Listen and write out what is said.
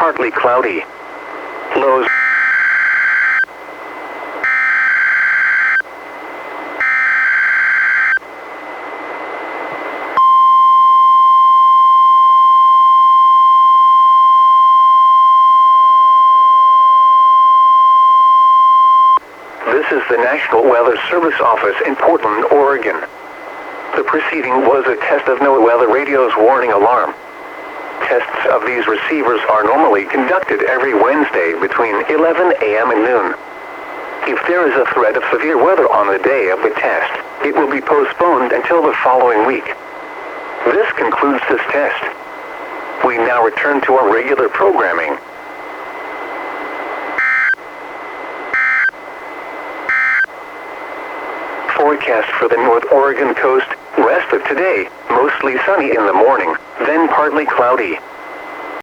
partly cloudy. Lows. This is the National Weather Service office in Portland, Oregon. The preceding was a test of NWS weather radio's warning alarm. Tests of these receivers are normally conducted every Wednesday between 11 a.m. and noon. If there is a threat of severe weather on the day of the test, it will be postponed until the following week. This concludes this test. We now return to our regular programming. Forecast for the North Oregon coast, rest of today, mostly sunny in the morning, then partly cloudy.